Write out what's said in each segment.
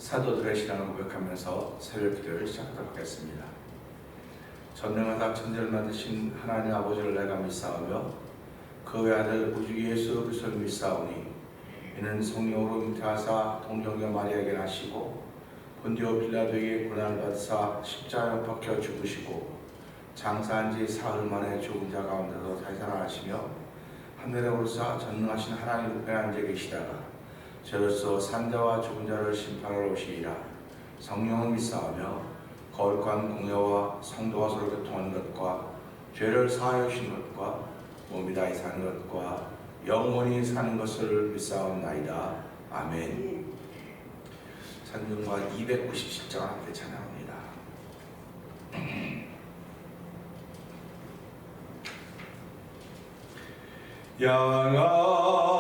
사도들의 신앙을 고백하면서 새벽 기도를 시작하도록 하겠습니다. 전능하다 천지를 만드신 하나님 아버지를 내가 믿사오며 그 외아들 우주 예수 그리스도를 믿사오니 이는 성령으로 잉태하사 동정녀 마리아에게 나시고 본디오 빌라도에게 고난을 받으사 십자가에 못 박혀 죽으시고 장사한 지 사흘 만에 죽은 자 가운데서 다시 살아나시며 하늘에 오르사 전능하신 하나님 우편에 앉아 계시다가 저로서 산자와 죽은 자를 심판하러 오시리라. 성령을 믿사오며 거룩한 공예와 성도와 서로 교통하는 것과 죄를 사하여 주신 것과 몸이 다시 사는 것과 영원히 사는 것을 믿사옵나이다. 아멘. 찬송가 297장 함께 찬양합니다. 양아으나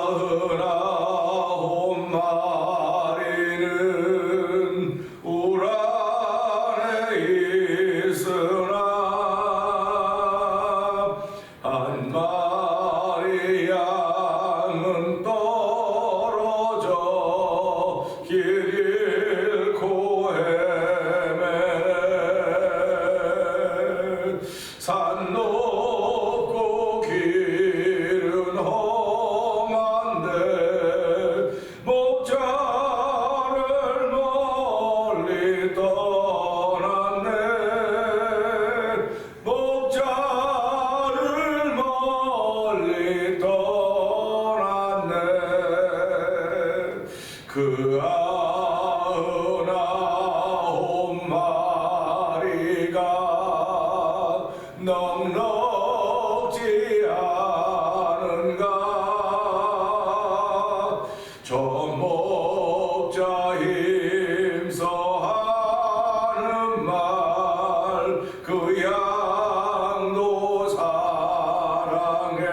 그 아흔아홉 마리가 넉넉지 않은가 저 목자 힘써 하는 말 그 양도 사랑해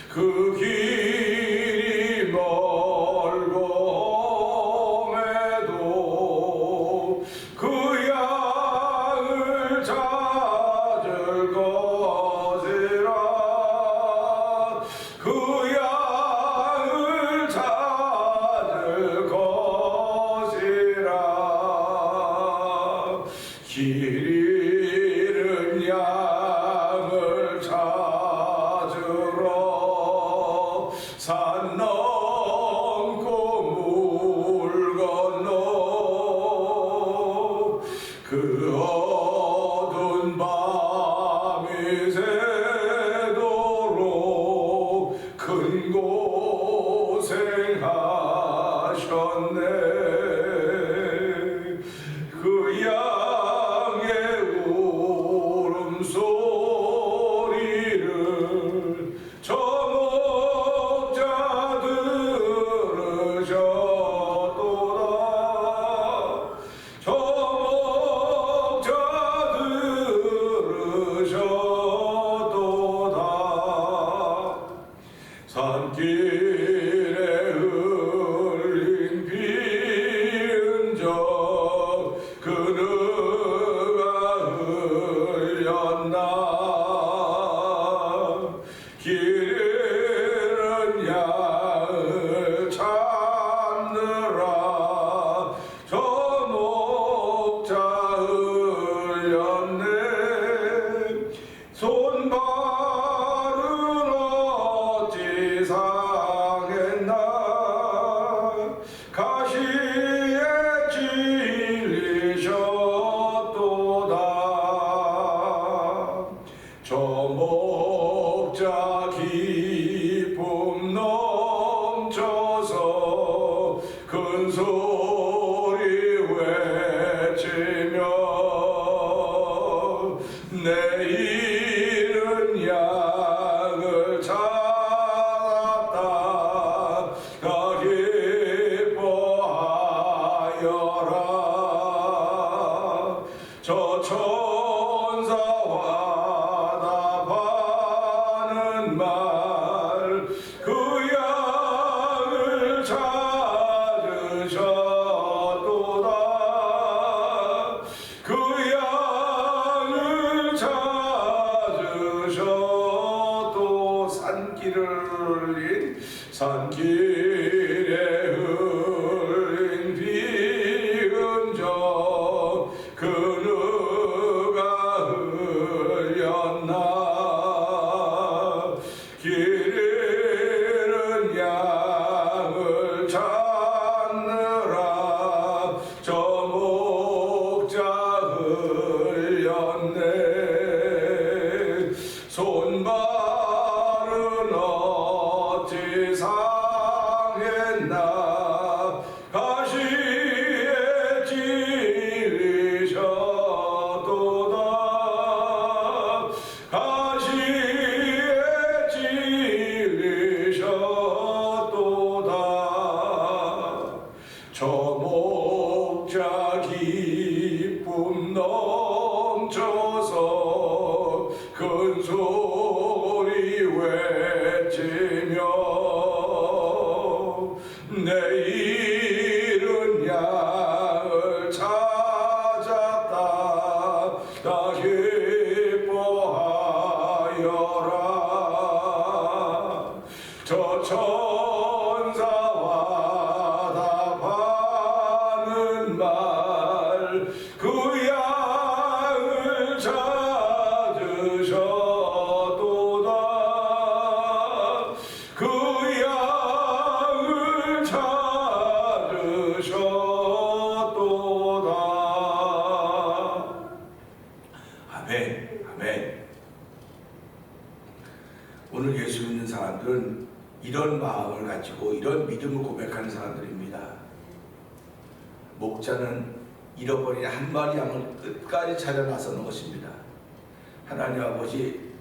그 길이 멀고 험해도 그 양을 찾을 것이라 그 양을 찾을 것이라 길 잃은 양을 찾으러 산 넘고 물 건너 그 어두운 밤이 새도록 큰 고생하셨네 그 양의 울음소리를 저 목자 들으셨도다 저 목자 들으셨도다 산길에 흘린 비 흔적 그누가 흘렸나 길 잃은 양을 찾느라 저 목자 흘렸네 손발은 어찌 상했나 가시에 찔리셨도다 저 목자 기쁨 넘쳐서 큰 소리 외치며 내 잃은 양을 찾았다 가 기뻐하여라 저 천사와 답하는 말 그 양을 찾으셨 나 가시에 찔리셨도다 가시에 찔리셨도다 저 목자 기쁨 넘쳐서 큰 소리 외치며 내일은 양을 찾았다 다 기뻐하여라 저 천사와 답하는 말 그 양을 찾으셨도다 그 양을 찾으셨도다. 아멘, 아멘. 오늘 예수 믿는 사람들은 이런 마음을 가지고 이런 믿음을 고백하는 사람들입니다. 목자는 잃어버린 한 마리 양을 끝까지 찾아 나서는 것입니다. 하나님 아버지,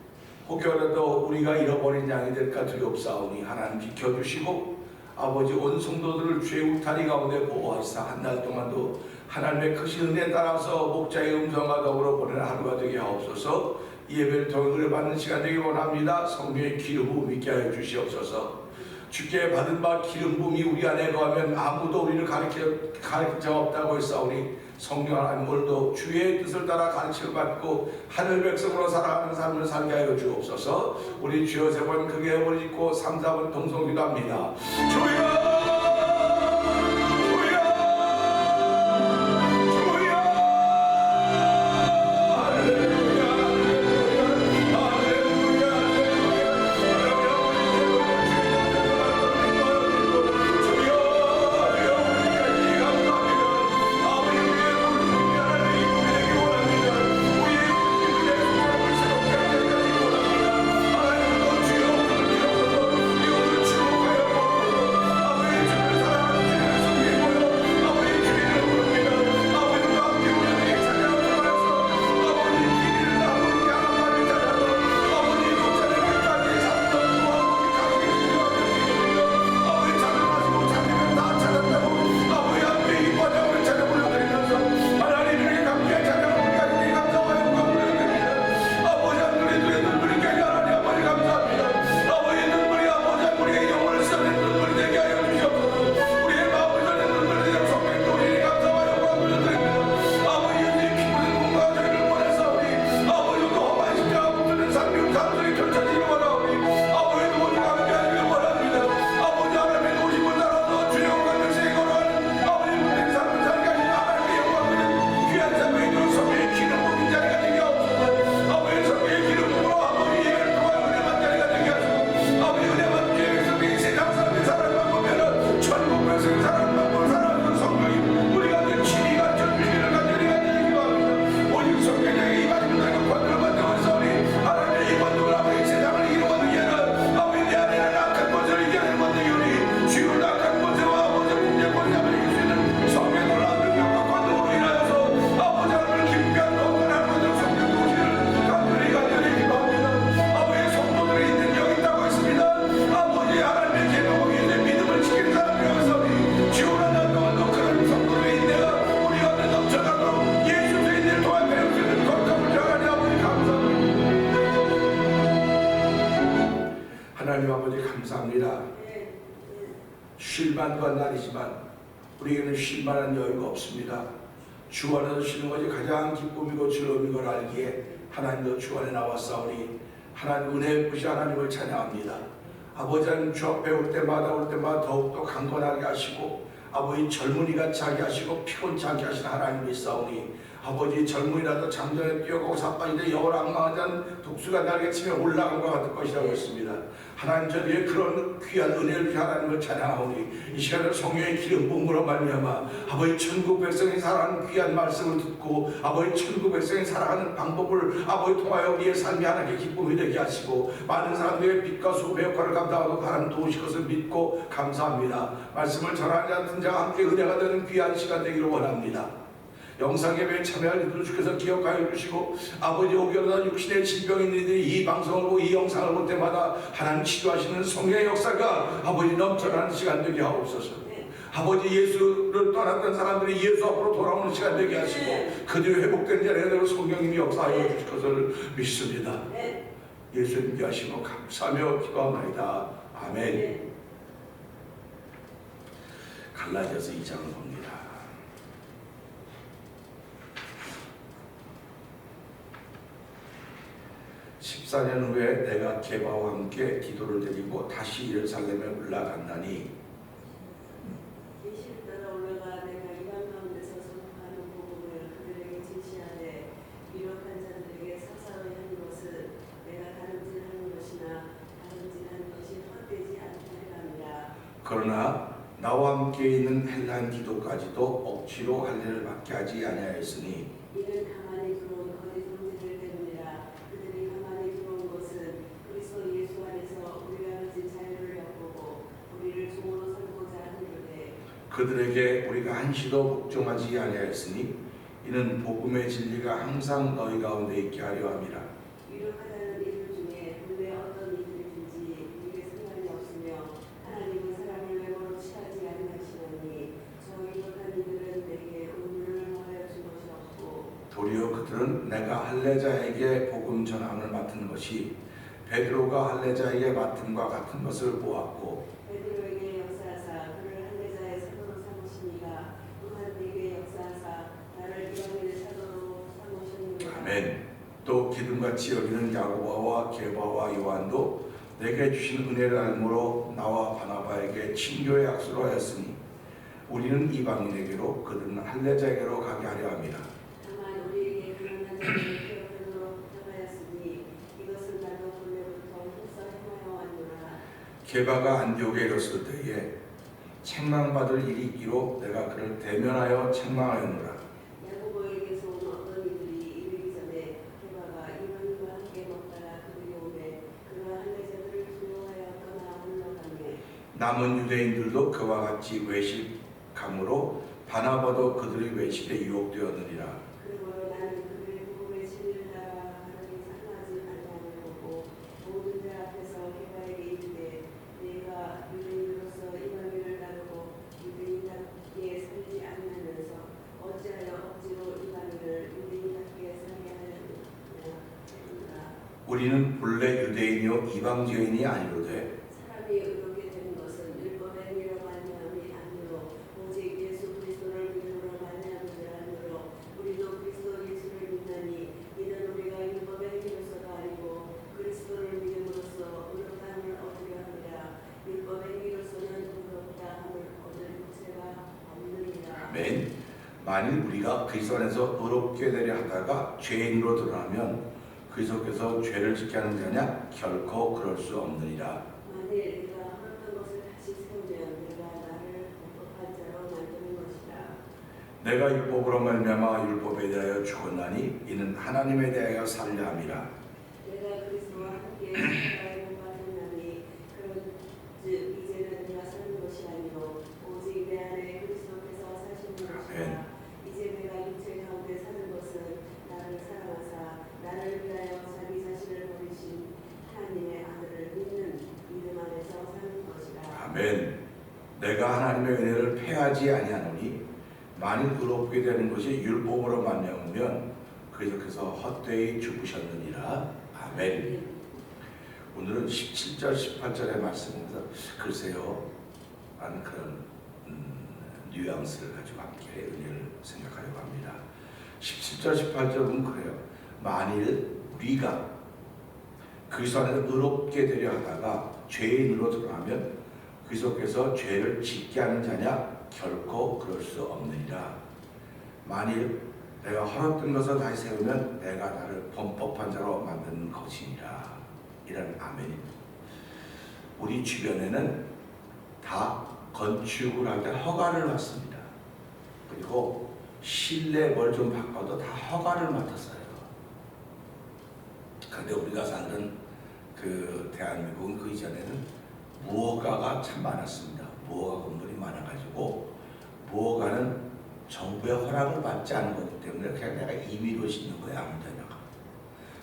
혹여라도 우리가 잃어버린 양이 될까 두렵사오니 하나님 지켜주시고 아버지 온 성도들을 주의 울타리 가운데 보호하시사 한 달 동안도 하나님의 크신 은혜에 따라서 목자의 음성과 더불어 보내는 하루가 되게 하옵소서. 이 예배를 통해 은혜 받는 시간 되길 원합니다. 성령의 기름 부음 있게 하여 주시옵소서. 주께 받은 바 기름 부음이 우리 안에 거하면 아무도 우리를 가르칠 자 없다고 했사오니 성령 하나님 오늘도 주의 뜻을 따라 가르침을 받고 하늘 백성으로 살아가는 삶을 살게 하여 주옵소서. 우리 주여 세 번 크게 버리고 3, 4번 동성 기도합니다. 주여 하나님 아버지 감사합니다. 쉴만과 날이지만 우리에게는 쉴만한 여유가 없습니다. 주 안에서 쉬는 것이 가장 기쁨이고 즐거움인 걸 알기에 하나님도 주 안에 나왔사오니 하나님 은혜의 부시 하나님을 찬양합니다. 아버지 하나님 주 앞에 올 때마다 더욱더 강건하게 하시고 아버지 젊은이같이 하게 하시고 피곤치 않게 하시는 하나님이 있사오니 아버지 젊은이라도 잠전에 뛰어가고 사빠지되 여호와 악망하던 독수가 날개 치며 올라간 것 같을 것이라고 했습니다. 하나님 저희의 그런 귀한 은혜를 주신 하나님을 찬양하오니 이 시간에 성령의 기름 부음으로 말미암아 아버지 천국 백성이 살아가는 귀한 말씀을 듣고 아버지 천국 백성이 살아가는 방법을 아버지 통하여 우리의 삶이 하나님의 기쁨이 되게 하시고 많은 사람들의 빛과 소금의 역할을 감당하고 하나님 도우실 것을 믿고 감사합니다. 말씀을 전하지 않던 자와 함께 은혜가 되는 귀한 시간 되기를 원합니다. 영상예배에 참여할 이들을 주께서 기억하여 주시고 아버지 오겨다 육신의 질병인 이들이 이 방송을 보고 이 영상을 볼 때마다 하나님 치료하시는 성령의 역사가 아버지 넘쳐나는 시간 되게 하옵소서. 아버지 예수를 떠났던 사람들이 예수 앞으로 돌아오는 시간 되게 하시고 그들이 회복된 자리에 성령님이 역사하여 주실 것을 믿습니다. 예수님께 하시고 감사하며 기도하나이다. 아멘. 갈라디아서 2장을 봅니다. 14년 후에 내가 게바와 함께 디도를 데리고 다시 예루살렘에 올라간다니 계시를 따라 올라가 내가 이방 가운데서 선포하는 복음을 그들에게 진시하되 유력한 자들에게 사사로이 하는 것은 내가 다름질하는 것이나 다름질하는 것이 헛되지 않게 함이라. 그러나 나와 함께 있는 헬라인 디도까지도 억지로 할례를 받게 하지 아니하였으니 이는 가만히 들어온 거짓 형제들 때문이라. 그들이 가만히 들어온 것은 그리스도 예수 안에서 우리가 가진 자유를 엿보고 우리를 종으로 삼고자 하는데 그들에게 우리가 한시도 복종하지 아니하였으니 이는 복음의 진리가 항상 너희 가운데 있게 하려 함이라. 유력하다는 이들 중에 본래 어떤 이들이든지 우리에게 상관이 없으며 하나님은 사람을 외모로 취하지 아니하시나니 저 유력한 이들은 내게 의무를 하여 준 것이 없고 도리어 그들은 내가 할례자에게 복음 전함을 맡은 것이 베드로가 할례자에게 맡음과 같은 것을 보았고 베드로에게 역사하사 그를 할례자의 사도로 삼으시니가 또한 내게 역사하사 나를 이방인의 사도로 삼으셨느니라. 아멘. 또 기둥같이 여기는 야고보와 게바와 요한도 내게 주신 은혜를 알므로 나와 바나바에게 친교의 약속을 하였으니 우리는 이방인에게로 그들은 할례자에게로 가게 하려 함이라. 다만 우리에게 그러한 자들을 기억하도록 부탁하였으니 이것은 나도 본래부터 힘써 행하여 왔노라. 게바가 안디옥에 이르렀을 때에 책망받을 일이 있기로 내가 그를 대면하여 책망하였노라. 야고보에게서 온 어떤 이들이 이르기 전에 게바가 이방인과 함께 먹다가 그들이 오매 그가 할례자들을 두려워하여 떠나 물러가매 남은 유대인들도 그와 같이 외식함으로 바나바도 그들의 외식에 유혹되었느니라. 그러므로 나는 그들의 복음의 진리를 따라 바르게 상하지 아니하는 거고 모든 자 앞에서 게바에게 이르되 내가 유대인으로서 이방인을 따르고 유대인답게 살지 아니하면서 어찌하여 억지로 이방인을 유대인답게 살게 하려느냐. 우리는 본래 유대인이요 이방주의인이 아니로되 사람이 의롭게 되는 것은 율법의 미로 말미암이 아니로 오직 예수 그리스도를 믿음으로 말미암음이라 하므로 우리도 그리스도 예수를 믿나니 이는 우리가 율법의 행위로서가 아니고 그리스도를 믿음으로써 의롭다함을 얻으려 함이라. 율법의 행위로서는 의롭다함을 얻을 육체가 없느니라. 아멘. 만일 우리가 그리스도 안에서 의롭게 되려 하다가 죄인으로 드러나면 그리스도께서 죄를 짓게 하는 자냐? 결코 그럴 수 없느니라. 만일 내가 헐었던 것을 다시 세우면 내가 나를 불법한 자로 만드는 것이라. 내가 율법으로 말미암아 율법에 대하여 죽었나니 이는 하나님에 대하여 살려 함이라. 내가 그리스도와 함께 십자가에 못 박혔나니 그런즉 이제는 내가 사는 것이 아니요 오직 내 안에 그리스도께서 사시는 것이라. 이제 내가 육체 가운데 사는 것은 나를 사랑하사 나를 위하여 자기 자신을 버리신 하나님의 아들을 믿는 믿음 안에서 사는 것이라. 아멘. 내가 하나님의 은혜를 패하지 아니하노니 만일 의롭게 되는 것이 율법으로 말미암으면 그리스도께서 헛되이 죽으셨느니라. 아멘. 오늘은 17절 18절의 말씀입니다. 글쎄요 하는 그런 뉘앙스를 가지고 함께 은혜를 생각하려고 합니다. 17절 18절은 그래요. 만일 우리가 그리스도 안에서 의롭게 되려 하다가 죄인으로 드러나면 그리스도께서 죄를 짓게 하는 자냐? 결코 그럴 수 없느니라. 만일 내가 헐었던 것을 다시 세우면 내가 나를 범법한 자로 만드는 것이니라. 이런 아멘입니다. 우리 주변에는 다 건축을 할 때 허가를 받습니다. 그리고 실내 뭘 좀 바꿔도 다 허가를 맡았어요. 그런데 우리가 살던 그 대한민국은 그 이전에는 무허가가 참 많았습니다. 무허가 건물이 많아가지고 무허가는 정부의 허락을 받지 않은 거기 때문에 그냥 내가 임의로 짓는 거야, 아무 데나가.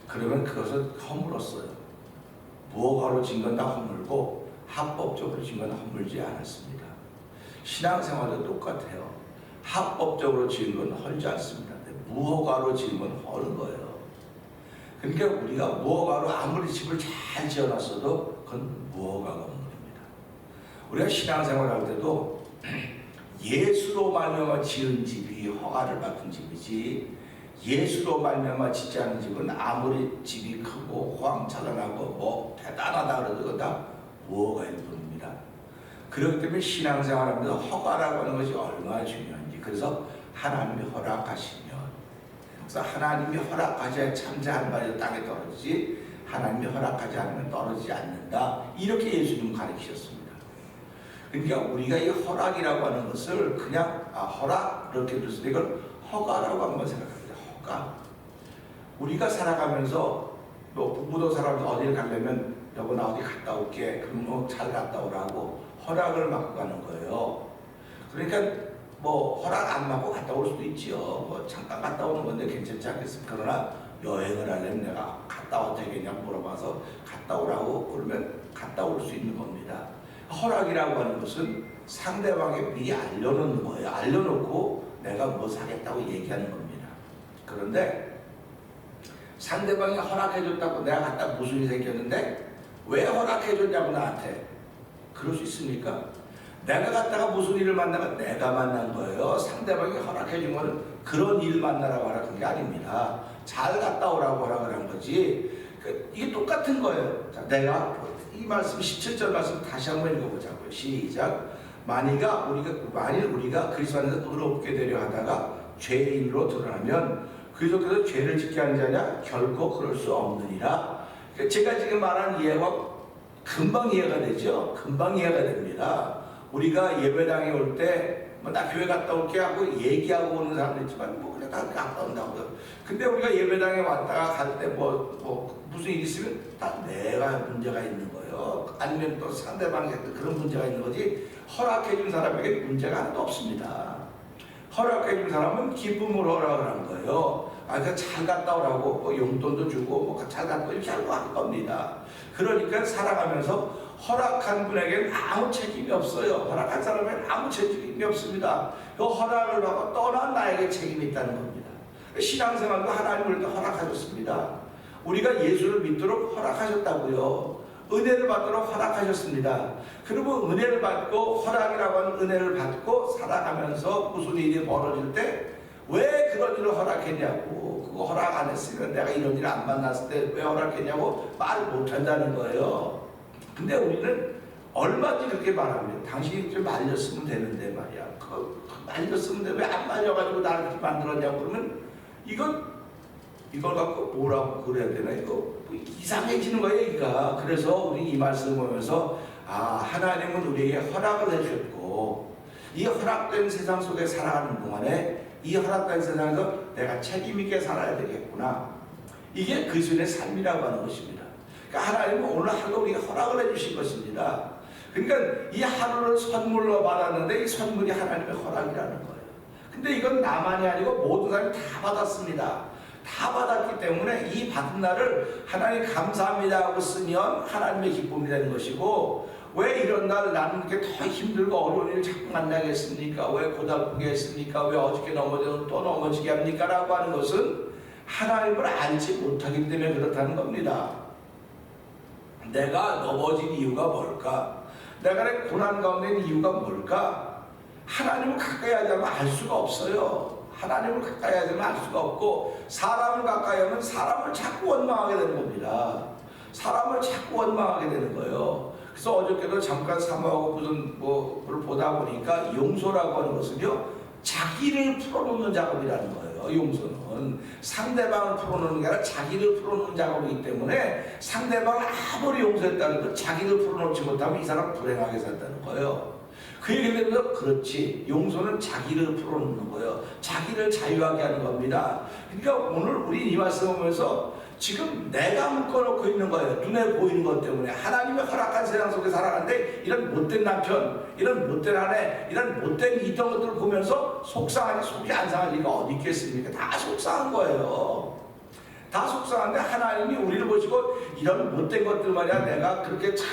그러면 그것을 허물었어요. 무허가로 짓는 건 다 허물고 합법적으로 짓는 건 허물지 않았습니다. 신앙생활도 똑같아요. 합법적으로 지은 건 헐지 않습니다. 무허가로 지은 건 헐은 거예요. 그러니까 우리가 무허가로 아무리 집을 잘 지어놨어도 그건 무허가 건물입니다. 우리가 신앙생활할 때도 예수로 말미암아 지은 집이 허가를 받은 집이지, 예수로 말미암아 짓지 않은 집은 아무리 집이 크고 호황찬란하고 뭐 대단하다 그래도 그건 다 무허가일 뿐입니다. 그렇기 때문에 신앙생활하면서 허가라고 하는 것이 얼마나 중요한지, 그래서 하나님이 허락하시면, 그래서 하나님이 허락하셔야 참자한 말이 땅에 떨어지지, 하나님이 허락하지 않으면 떨어지지 않는다. 이렇게 예수님은 가르치셨습니다. 그러니까 우리가 이 허락이라고 하는 것을 그냥 허락 이렇게 들었을 때 이걸 허가라고 한번 생각합니다. 허가. 우리가 살아가면서 뭐 부부도 살아가면서 어디를 가려면 여보 나 어디 갔다 올게. 그럼 잘 갔다 오라고 허락을 받고 가는 거예요. 그러니까 뭐 허락 안 받고 갔다 올 수도 있지요. 뭐 잠깐 갔다 오는 건데 괜찮지 않겠습니까? 그러나 여행을 하려면 내가 갔다 와도 되겠냐 물어봐서 갔다 오라고 그러면 갔다 올 수 있는 겁니다. 허락이라고 하는 것은 상대방에 미리 알려놓는 거예요. 알려놓고 내가 뭐 사겠다고 얘기하는 겁니다. 그런데 상대방이 허락해줬다고 내가 갔다 무슨 일이 생겼는데 왜 허락해줬냐고 나한테 그럴 수 있습니까? 내가 갔다가 무슨 일을 만나면 내가 만난 거예요. 상대방이 허락해준 거는 그런 일 만나라고 하라는 게 아닙니다. 잘 갔다 오라고 하라고 한 거지. 이게 똑같은 거예요. 자, 내가 이 말씀 17절 말씀 다시 한번 읽어보자고요. 시작. 만일 우리가 그리스도 안에서 의롭게 되려 하다가 죄인으로 드러나면 그리스도께서 죄를 짓게 하는 자냐? 결코 그럴 수 없느니라. 제가 지금 말한 이해가 금방 이해가 되죠. 금방 이해가 됩니다. 우리가 예배당에 올 때 뭐 나 교회 갔다 올게 하고 얘기하고 오는 사람도 있지만 뭐 그냥 다 갔다 온다고요. 근데 우리가 예배당에 왔다가 갈 때 뭐 무슨 일이 있으면 다 내가 문제가 있는 거예요. 아니면 또 상대방에 그런 문제가 있는 거지 허락해준 사람에게 문제가 하나도 없습니다. 허락해준 사람은 기쁨으로 허락을 한 거예요. 그러니까 잘 갔다 오라고 뭐 용돈도 주고 뭐 잘 갔다 이렇게 하고 한 겁니다. 그러니까 살아가면서 허락한 분에게는 아무 책임이 없어요. 허락한 사람에게는 아무 책임이 없습니다. 그 허락을 받고 떠난 나에게 책임이 있다는 겁니다. 신앙생활도 하나님을 허락하셨습니다. 우리가 예수를 믿도록 허락하셨다고요. 은혜를 받도록 허락하셨습니다. 그리고 은혜를 받고 허락이라고 하는 은혜를 받고 살아가면서 무슨 일이 벌어질 때 왜 그런 일을 허락했냐고, 그거 허락 안 했으면 내가 이런 일을 안 만났을 때 왜 허락했냐고 말을 못한다는 거예요. 근데 우리는 얼마든지 그렇게 말합니다. 당신이 좀 말렸으면 되는데 말이야. 말렸으면 되는데 왜 안 말려가지고 나를 그렇게 만들었냐고 그러면 이걸 갖고 뭐라고 그래야 되나, 이거 뭐 이상해지는 거예요, 얘기가. 그래서 우리 이 말씀을 보면서 하나님은 우리에게 허락을 해주셨고 이 허락된 세상 속에 살아가는 동안에 이 허락된 세상에서 내가 책임있게 살아야 되겠구나. 이게 그리스도인의 삶이라고 하는 것입니다. 그러니까 하나님은 오늘 하루 우리에게 허락을 해주신 것입니다. 그러니까 이 하루를 선물로 받았는데 이 선물이 하나님의 허락이라는 거예요. 근데 이건 나만이 아니고 모든 사람이 다 받았습니다. 다 받았기 때문에 이 받은 날을 하나님 감사합니다 하고 쓰면 하나님의 기쁨이 되는 것이고, 왜 이런 날 나는 이렇게 더 힘들고 어려운 일을 자꾸 만나겠습니까? 왜 고달프게 했습니까? 왜 어저께 넘어져도 또 넘어지게 합니까? 라고 하는 것은 하나님을 알지 못하기 때문에 그렇다는 겁니다. 내가 넘어진 이유가 뭘까? 내가 내 고난 가운데 있는 이유가 뭘까? 하나님을 가까이 하자면 알 수가 없어요. 하나님을 가까이 하자면 알 수가 없고, 사람을 가까이 하면 사람을 자꾸 원망하게 되는 겁니다. 사람을 자꾸 원망하게 되는 거예요. 그래서 어저께도 잠깐 사모하고 무슨 뭐를 보다 보니까 용서라고 하는 것은요, 자기를 풀어놓는 작업이라는 거예요. 용서는 상대방을 풀어놓는 게 아니라 자기를 풀어놓는 작업이기 때문에 상대방을 아무리 용서했다는 건 자기를 풀어놓지 못하면 이 사람 불행하게 산다는 거예요. 그 얘기 들으면서 그렇지, 용서는 자기를 풀어놓는 거예요. 자기를 자유하게 하는 겁니다. 그러니까 오늘 우리 이 말씀 보면서 지금 내가 묶어놓고 있는 거예요. 눈에 보이는 것 때문에. 하나님이 허락한 세상 속에 살아가는데 이런 못된 남편, 이런 못된 아내, 이런 못된 이런 것들을 보면서 속상하니 속이 안 상할 리가 어디 있겠습니까? 다 속상한 거예요. 다 속상한데 하나님이 우리를 보시고 이런 못된 것들 말이야, 내가 그렇게 참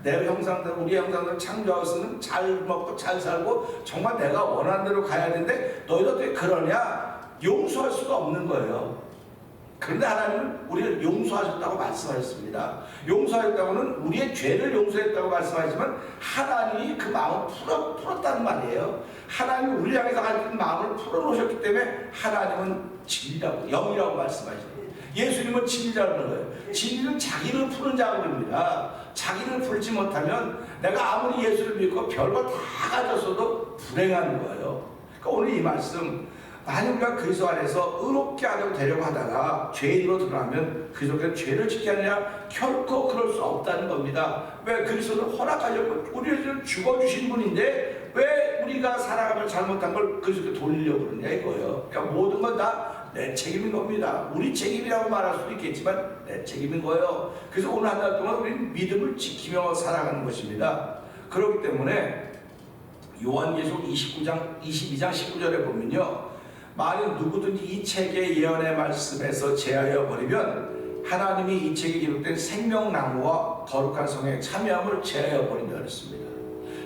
내 형상대로, 우리 형상대로 창조하고서는 잘 먹고 잘 살고 정말 내가 원하는 대로 가야 되는데 너희들 어떻게 그러냐? 용서할 수가 없는 거예요. 그런데 하나님은 우리를 용서하셨다고 말씀하셨습니다. 용서하셨다고는 우리의 죄를 용서했다고 말씀하시지만 하나님이 그 마음을 풀었다는 말이에요. 하나님이 우리 향해서 가진 마음을 풀어놓으셨기 때문에 하나님은 진리라고, 영이라고 말씀하시죠. 예수님은 진리라는 거예요. 진리는 자기를 푸는 작업입니다. 자기를 풀지 못하면 내가 아무리 예수를 믿고 별거 다 가졌어도 불행한 거예요. 그러니까 오늘 이 말씀, 만약 우리가 그리스도 안에서 의롭게 되려고 하다가 죄인으로 드러나면 그리스도께서 죄를 짓게 하느냐? 결코 그럴 수 없다는 겁니다. 왜? 그리스도는 허락하셨고 우리를 죽어주신 분인데 왜 우리가 살아가면 잘못한 걸 그리스도께 돌리려고 그러냐 이거예요. 그러니까 모든 건 다 내 책임인 겁니다. 우리 책임이라고 말할 수도 있겠지만 내 책임인 거예요. 그래서 오늘 한 달 동안 우리는 믿음을 지키며 살아가는 것입니다. 그렇기 때문에 요한계시록 22장 19절에 보면요, 만일 누구든지 이 책의 예언의 말씀에서 제하여 버리면 하나님이 이 책에 기록된 생명나무와 거룩한 성에 참여함을 제하여 버린다 그랬습니다.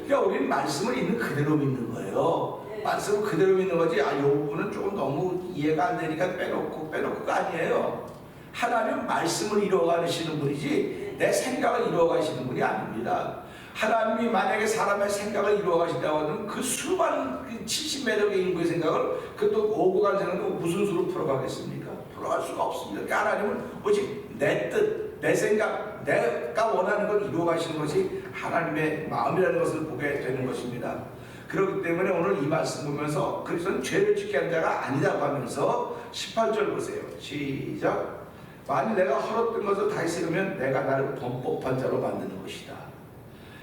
그러니까 우리는 말씀을 있는 그대로 믿는 거예요. 말씀을 그대로 믿는 거지, 이 부분은 조금 너무 이해가 안 되니까 빼놓고가 아니에요. 하나님은 말씀을 이루어가시는 분이지 내 생각을 이루어가시는 분이 아닙니다. 하나님이 만약에 사람의 생각을 이루어가신다고 하면 그 수많은 70매력의 인구의 생각을, 그것도 오고 간 생각도 무슨 수로 풀어가겠습니까? 풀어갈 수가 없습니다. 그러니까 하나님은 오직 내 뜻, 내 생각, 내가 원하는 걸 이루어가시는 것이 하나님의 마음이라는 것을 보게 되는 것입니다. 그렇기 때문에 오늘 이 말씀 보면서 그리스도는 죄를 짓게 한 자가 아니라고 하면서 18절 보세요. 시작. 만일 내가 헐었던 것을 다시 세우면 내가 나를 범법한 자로 만드는 것이다.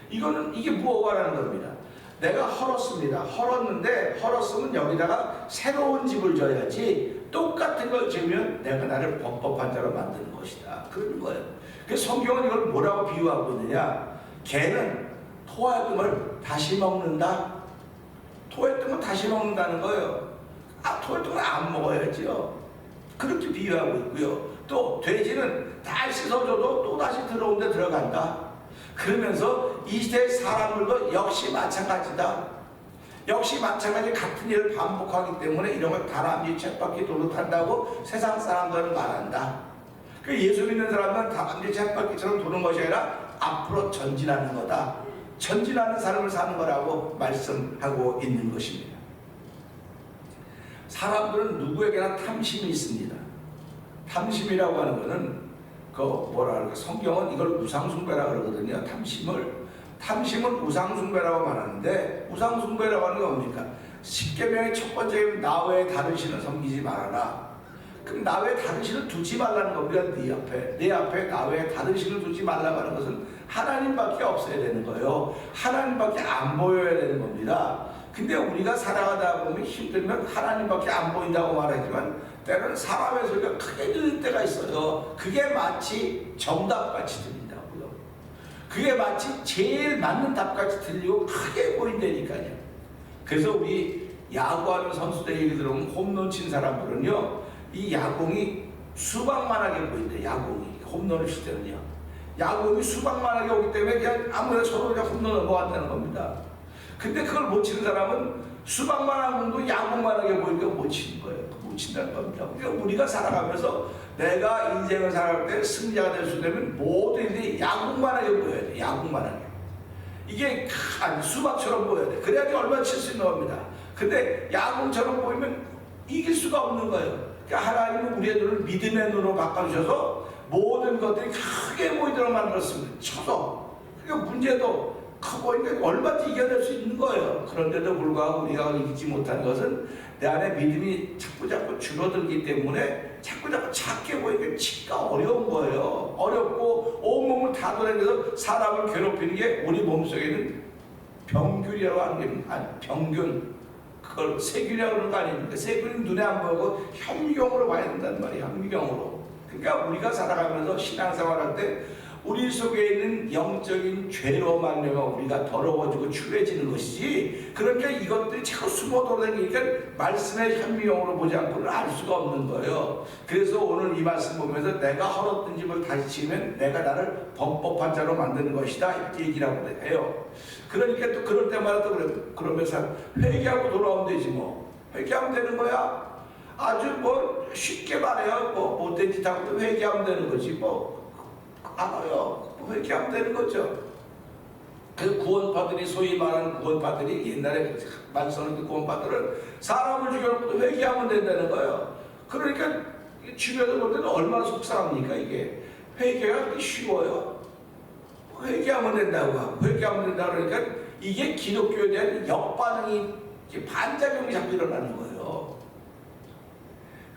이게 무엇이라는 겁니다. 내가 헐었습니다. 헐었으면 여기다가 새로운 집을 져야지, 똑같은 걸 지으면 내가 나를 범법한 자로 만드는 것이다. 그런 거예요. 그래서 성경은 이걸 뭐라고 비유하고 있느냐? 개는 토했던 걸 다시 먹는다. 토했던 걸 다시 먹는다는 거예요. 토했던 걸 안 먹어야지요. 그렇게 비유하고 있고요. 또 돼지는 다 씻어줘도 또 다시 들어온 데 들어간다. 그러면서 이 시대 사람들도 역시 마찬가지다. 역시 마찬가지 같은 일을 반복하기 때문에 이런 걸 다람쥐 쳇바퀴 도듯한다고 세상 사람들은 말한다. 그 예수 믿는 사람은 다람쥐 쳇바퀴처럼 도는 것이 아니라 앞으로 전진하는 거다. 전진하는 삶을 사는 거라고 말씀하고 있는 것입니다. 사람들은 누구에게나 탐심이 있습니다. 탐심이라고 하는 것은 성경은 이걸 우상숭배라고 그러거든요. 탐심은 우상숭배라고 말하는데, 우상숭배라고 하는 게 뭡니까? 10계명의 첫 번째는 나 외에 다른 신을 섬기지 말아라. 그럼 나 외에 다른 신을 두지 말라는 겁니다. 내 앞에 나 외에 다른 신을 두지 말라고 하는 것은 하나님밖에 없어야 되는 거예요. 하나님밖에 안 보여야 되는 겁니다. 근데 우리가 살아가다 보면 힘들면 하나님밖에 안 보인다고 말하지만 때로는 사람의 소리가 크게 들릴 때가 있어요. 그게 마치 정답같이 들린다고요. 그게 마치 제일 맞는 답같이 들리고 크게 보인다니까요. 그래서 우리 야구하는 선수들 얘기 들어보면 홈런 친 사람들은요, 이 야공이 수박만하게 보인대. 야공이 홈런을 칠 때는요, 야공이 수박만하게 오기 때문에 그냥 아무나 서로 그냥 홈런을 넘어간다는 겁니다. 근데 그걸 못 치는 사람은 수박만한 공도 야공만하게 보이니까 못 치는 거예요. 못 친다는 겁니다. 그러니까 우리가 살아가면서 내가 인생을 살아갈 때 승자가 될 수 있다면 모든 일이 야공만하게 보여야 돼. 야공만하게. 이게 수박처럼 보여야 돼. 그래야지 얼마나 칠 수 있는 겁니다. 근데 야공처럼 보이면 이길 수가 없는 거예요. 그러니까 하나님은 우리의 눈을 믿음의 눈으로 바꿔주셔서 모든 것들이 크게 보이도록 만들었습니다. 쳐서. 그러니까 문제도 크고 얼마든지 이겨낼 수 있는 거예요. 그런데도 불구하고 우리가 이기지 못하는 것은 내 안에 믿음이 자꾸 줄어들기 때문에 자꾸 작게 보이니까 치기가 어려운 거예요. 어렵고 온몸을 다 돌아다니면서 사람을 괴롭히는 게 우리 몸속에는 병균이라고 하는 게 아니 병균, 그걸 세균이라고 그러는 거 아닙니까? 세균은 눈에 안 보이고 현미경으로 봐야 된다는 말이에요. 현미경으로. 그러니까 우리가 살아가면서 신앙생활할 때 우리 속에 있는 영적인 죄로 말미암아 우리가 더러워지고 추해지는 것이지, 그러니까 이것들이 자꾸 숨어 돌아다니니까 말씀의 현미경으로 보지 않고는 알 수가 없는 거예요. 그래서 오늘 이 말씀 보면서 내가 헐었던 집을 다시 지으면 내가 나를 범법한 자로 만드는 것이다, 이렇게 얘기를 하고 해요. 그러니까 또 그럴 때마다 또 그러면서 회개하고 돌아오면 되지 뭐. 회개하면 되는 거야. 아주 뭐 쉽게 말해요. 뭐 못된 짓 하고 회개하면 되는 거지 뭐. 알아요. 회개하면 되는 거죠. 그 구원파들이, 소위 말하는 구원파들이, 옛날에 말씀하는 구원파들은 사람을 죽여놓고 회개하면 된다는 거예요. 그러니까 주변에서 볼 때는 얼마나 속상합니까 이게. 회개가 그렇게 쉬워요. 회개하면 된다고 하고 회개하면 된다고 그러니까 이게 기독교에 대한 역반응이, 반작용이 자꾸 일어나는 거예요.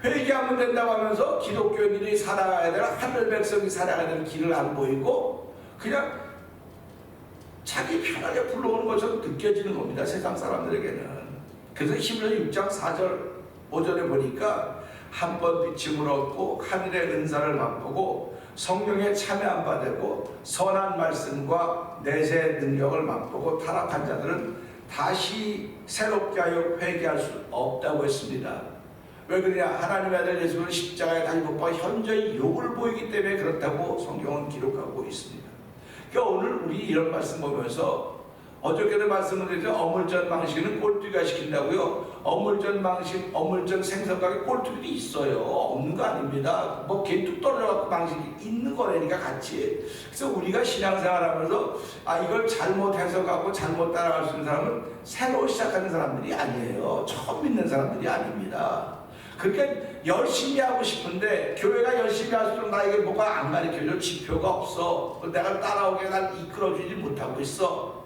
회개하면 된다고 하면서 기독교인들이 살아가야 될, 하늘 백성이 살아가야 될 길을 안 보이고 그냥 자기 편하게 불러오는 것처럼 느껴지는 겁니다, 세상 사람들에게는. 그래서 히브리서 6장 4절 5절에 보니까 한 번 비침을 얻고 하늘의 은사를 맛보고 성령에 참여한 바 되고 선한 말씀과 내세 능력을 맛보고 타락한 자들은 다시 새롭게 하여 회개할 수 없다고 했습니다. 왜 그러냐? 하나님의 아들 예수는 십자가에 달린 것과 현저히 욕을 보이기 때문에 그렇다고 성경은 기록하고 있습니다. 그러니까 오늘 우리 이런 말씀 보면서, 어저께도 말씀을 드렸죠. 어물전 망신은 꼴뚜기가 시킨다고요. 어물전 망신, 어물전 생선가게 꼴뚜기도 있어요. 없는 거 아닙니다. 뭐 개뚝 떨어져갖고 망신이 있는 거라니까 같이. 그래서 우리가 신앙생활하면서 이걸 잘못 해석하고 잘못 따라갈 수 있는 사람은 새로 시작하는 사람들이 아니에요. 처음 믿는 사람들이 아닙니다. 그러니까 열심히 하고 싶은데 교회가 열심히 할수록 나에게 뭐가 안 가르쳐줘. 지표가 없어. 내가 따라오게 날 이끌어주지 못하고 있어.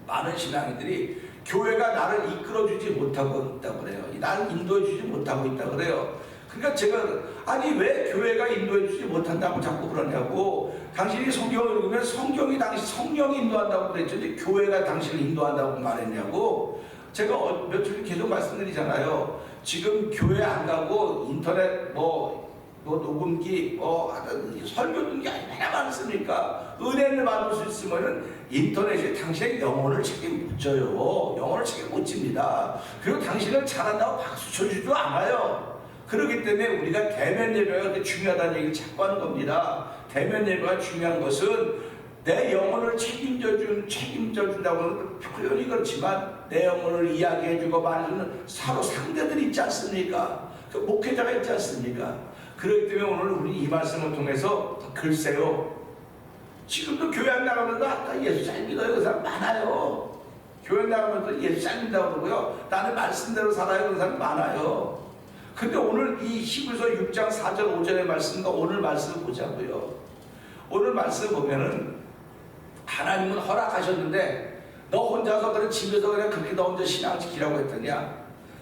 많은 신앙인들이 교회가 나를 이끌어주지 못하고 있다고 그래요. 나를 인도해주지 못하고 있다고 그래요. 그러니까 제가 왜 교회가 인도해주지 못한다고 자꾸 그러냐고. 당신이 성경을 읽으면 성경이 성령이 인도한다고 그랬죠. 교회가 당신을 인도한다고 말했냐고. 제가 며칠 계속 말씀드리잖아요. 지금 교회 안 가고 인터넷 뭐 녹음기 설교 듣는 게 얼마나 많습니까? 은혜를 받을 수 있으면은 인터넷이 당신의 영혼을 책임 못 져요. 영혼을 책임 못 집니다. 그리고 당신을 잘한다고 박수 쳐주지도 않아요. 그렇기 때문에 우리가 대면 예배가 그렇게 중요하다는 얘기를 자꾸 하는 겁니다. 대면 예배가 중요한 것은 내 영혼을 책임져준다고 하는 표현이 그렇지만 내 영혼을 이야기해주고 말해주는 서로 상대들이 있지 않습니까? 그 목회자가 있지 않습니까? 그렇기 때문에 오늘 우리 이 말씀을 통해서 글쎄요, 지금도 교회 안 나가면서 예수 잘 믿어요 그 사람 많아요. 교회 나가면서 예수 잘 믿다고 그러고요, 나는 말씀대로 살아요 그 사람 많아요. 근데 오늘 이 히브리서 6장 4절 5절의 말씀과 오늘 말씀을 보자고요. 오늘 말씀 보면은 하나님은 허락하셨는데 너 혼자서 그런 집에서 그냥 그렇게 너 혼자 신앙 지키라고 했더냐?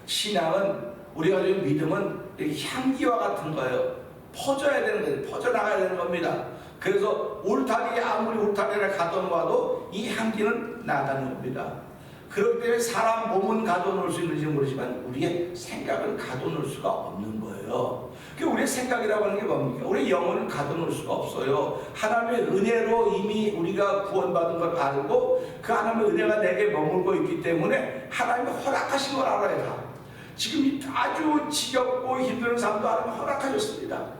신앙은, 우리가 가진 믿음은 향기와 같은 거예요. 퍼져야 되는 거예요. 퍼져나가야 되는 겁니다. 그래서 울타리에 아무리 울타리를 가둬놓아도 이 향기는 나가는 겁니다. 그렇기 때문에 사람 몸은 가둬놓을 수 있는지 모르지만 우리의 생각은 가둬놓을 수가 없는 거예요. 우리의 생각이라고 하는 게 뭡니까? 우리의 영혼은 가둬놓을 수가 없어요. 하나님의 은혜로 이미 우리가 구원받은 걸 알고 그 하나님의 은혜가 내게 머물고 있기 때문에 하나님이 허락하신 걸 알아야 돼. 지금 아주 지겹고 힘든 삶도 하나님 허락하셨습니다.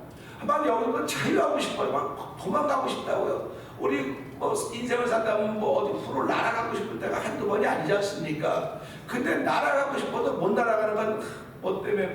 막 여러분 자유하고 싶어요. 막 도망가고 싶다고요. 우리 인생을 산다면 어디 프로 날아가고 싶을 때가 한두 번이 아니지 않습니까? 근데 날아가고 싶어도 못 날아가는 건 뭐 때문에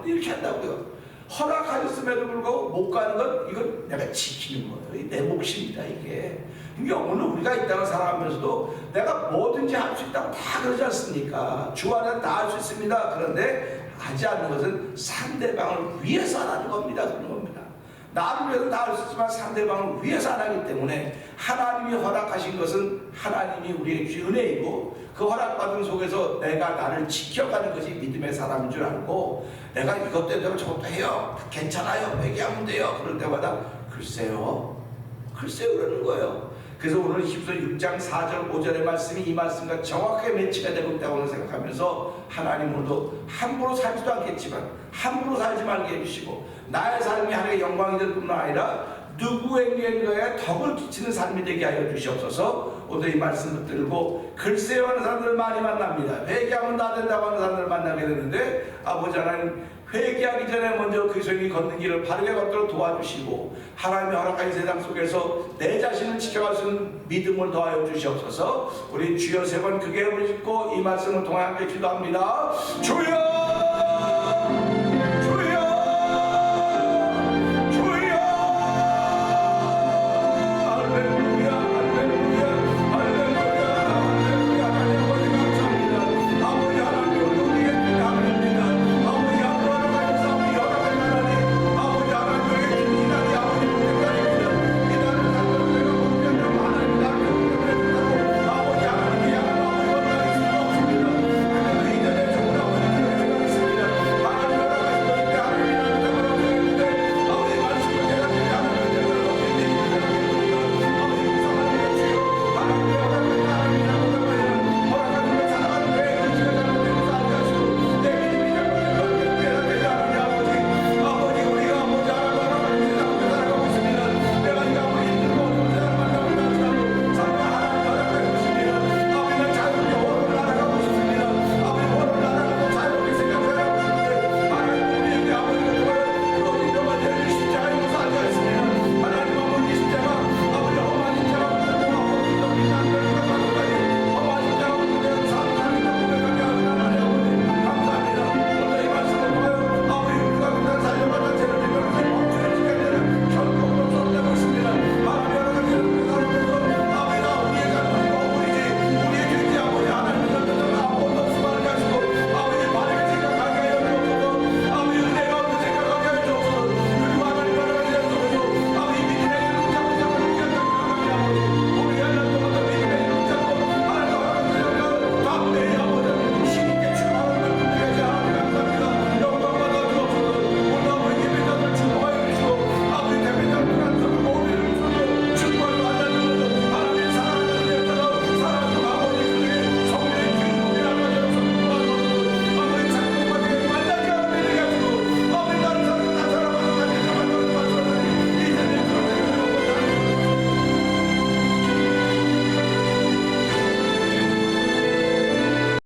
이렇게 한다고요. 허락하셨음에도 불구하고 못 가는 건 이건 내가 지키는 거예요. 내 몫입니다 이게. 그러니까 오늘 우리가 이 땅을 살아가면서도 내가 뭐든지 할 수 있다고 다 그러지 않습니까? 주 안에 다 할 수 있습니다. 그런데 하지 않는 것은 상대방을 위해서 하는 겁니다. 그런 겁니다. 나를 위해서 다 할 수 있지만 상대방을 위해서 안 하기 때문에 하나님이 허락하신 것은 하나님이 우리에게 은혜이고 그 허락받은 속에서 내가 나를 지켜가는 것이 믿음의 사람인 줄 알고 내가 이것 때문에 저것도 해요. 괜찮아요. 회개하면 돼요. 그럴 때마다 글쎄요 그러는 거예요. 그래서 오늘 히브리서 6장 4절 5절의 말씀이 이 말씀과 정확하게 매치가 되고 있다고 생각하면서 하나님으로도 함부로 살지도 않겠지만 함부로 살지 말게 해주시고 나의 삶이 하나님의 영광이 될 뿐만 아니라 누구에게인가에 덕을 끼치는 삶이 되게 하여 주시옵소서. 오늘 이 말씀 붙들고 글쎄요 하는 사람들을 많이 만납니다. 회개하면 다 된다고 하는 사람들을 만나게 되는데 아버지 하나님 회개하기 전에 먼저 그리스도인이 걷는 길을 바르게 걷도록 도와주시고 하나님의 허락한 세상 속에서 내 자신을 지켜갈 수 있는 믿음을 더하여 주시옵소서. 우리 주여 세 번 크게 부르짖고 이 말씀을 통하여 함께 기도합니다. 주여